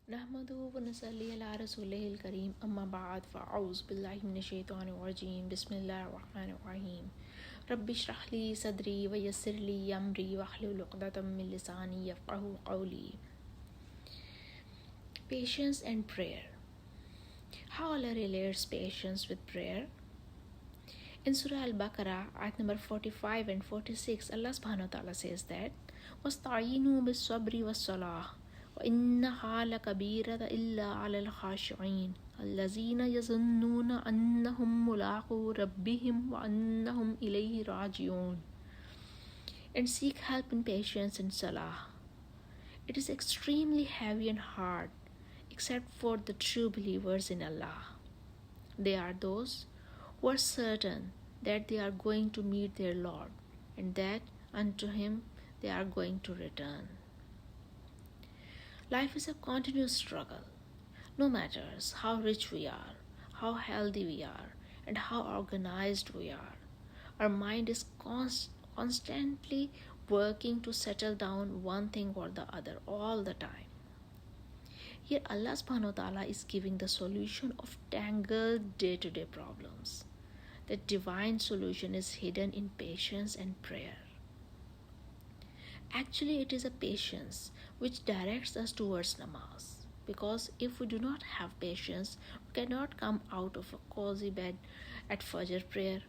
नहमदुहु व नसल्ली अला रसूलिहिल करीम अम्मा बाद फ़अऊज़ु बिल्लाहि मिनश शैतानिर रजीम बिस्मिल्लाहिर रहमानिर रहीम रब्बि इश्रह ली सदरी व यस्सिर ली अमरी वहलुल उक़दतम मिन लिसानी यफ़क़हू क़ौली. Patience and prayer. How Allah relates patience with prayer? In Surah Al-Baqarah, ayat number 45 and 46, Allah subhanahu wa ta'ala says that وَاسْتَعِينُوا بِالصَّبْرِ وَالصَّلَاةِ وَإِنَّهَا لَكَبِيرَةٌ إِلَّا عَلَى الْخَاشِعِينَ الَّذِينَ يَظُنُّونَ أَنَّهُمْ مُلَاقُو رَبِّهِمْ وَأَنَّهُمْ إِلَيْهِ رَاجِعُونَ. And seek help in patience and salah. It is extremely heavy and hard, except for the true believers in Allah. They are those who are certain that they are going to meet their Lord and that unto Him they are going to return. Life is a continuous struggle. No matter how rich we are, how healthy we are, and how organized we are, our mind is constantly working to settle down one thing or the other all the time. Here Allah subhanahu wa ta'ala is giving the solution of tangled day-to-day problems. The divine solution is hidden in patience and prayer. Actually, it is a patience which directs us towards namaz. Because if we do not have patience, we cannot come out of a cozy bed at Fajr prayer.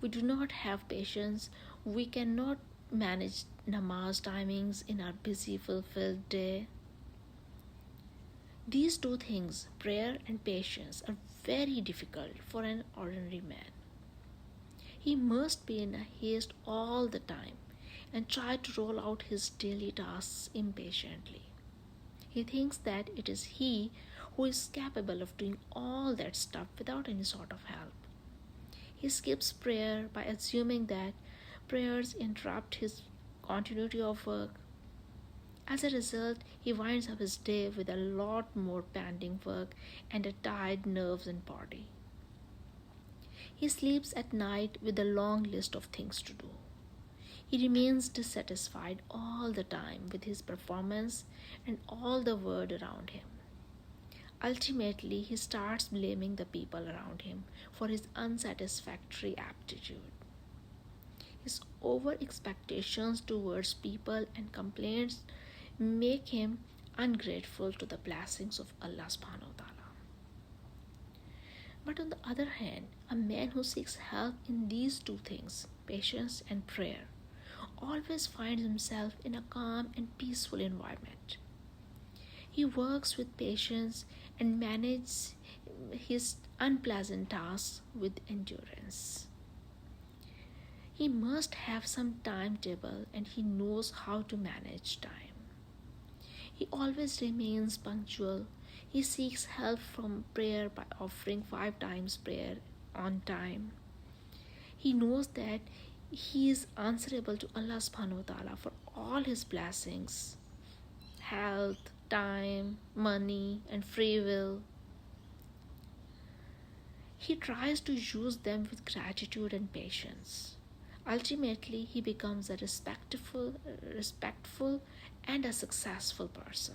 We do not have patience, we cannot manage namaz timings in our busy, fulfilled day. These two things, prayer and patience, are very difficult for an ordinary man. He must be in a haste all the time and try to roll out his daily tasks impatiently. He thinks that it is he who is capable of doing all that stuff without any sort of help. He skips prayer by assuming that prayers interrupt his continuity of work. As a result, he winds up his day with a lot more pending work and a tired nerves and body. He sleeps at night with a long list of things to do. He remains dissatisfied all the time with his performance and all the world around him. Ultimately, he starts blaming the people around him for his unsatisfactory aptitude. His over expectations towards people and complaints make him ungrateful to the blessings of Allah subhanahu wa ta'ala. But on the other hand, a man who seeks help in these two things, patience and prayer, always finds himself in a calm and peaceful environment. He works with patience and manages his unpleasant tasks with endurance. He must have some timetable and he knows how to manage time. He always remains punctual. He seeks help from prayer by offering 5 times prayer on time. He knows that he is answerable to Allah subhanahu wa ta'ala for all his blessings, health, time, money, and free will. He tries to use them with gratitude and patience. Ultimately, he becomes a respectful and a successful person.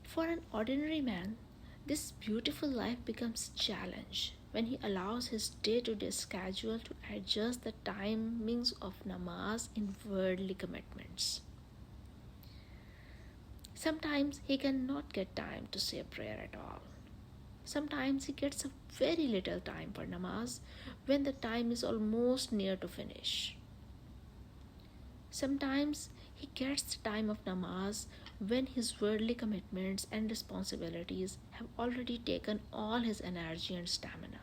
For an ordinary man, this beautiful life becomes a challenge when he allows his day-to-day schedule to adjust the timings of namaz in worldly commitments. Sometimes he cannot get time to say a prayer at all. Sometimes he gets a very little time for namaz when the time is almost near to finish. Sometimes he gets the time of namaz when his worldly commitments and responsibilities have already taken all his energy and stamina.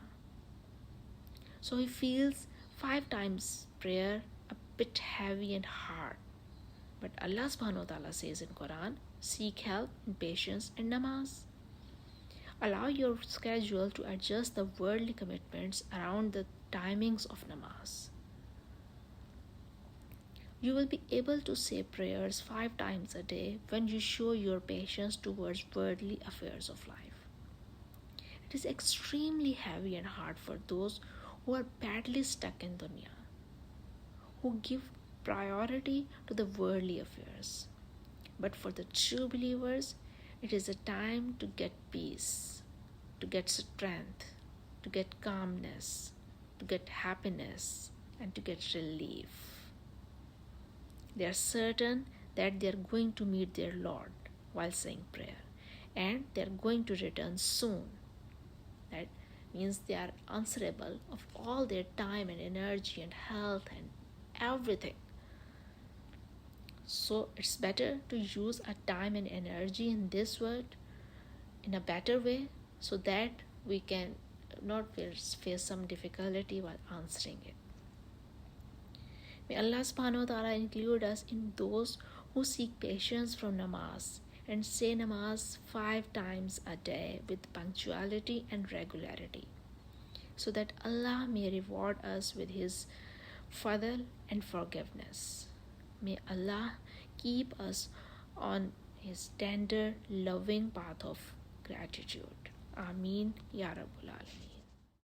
So he feels 5 times prayer a bit heavy and hard. But Allah subhanahu wa ta'ala says in Quran, seek help in patience and namaz. Allow your schedule to adjust the worldly commitments around the timings of namaz. You will be able to say prayers 5 times a day when you show your patience towards worldly affairs of life. It is extremely heavy and hard for those who are badly stuck in dunya, who give priority to the worldly affairs. But for the true believers, it is a time to get peace, to get strength, to get calmness, to get happiness, and to get relief. They are certain that they are going to meet their Lord while saying prayer, and they are going to return soon. That means they are answerable of all their time and energy and health and everything. So it's better to use our time and energy in this world in a better way so that we can not face some difficulty while answering it. May Allah subhanahu wa ta'ala include us in those who seek patience from namaz and say namaz 5 times a day with punctuality and regularity, so that Allah may reward us with His fadl and forgiveness. May Allah keep us on His tender, loving path of gratitude. Ameen Ya Rabbul Alameen.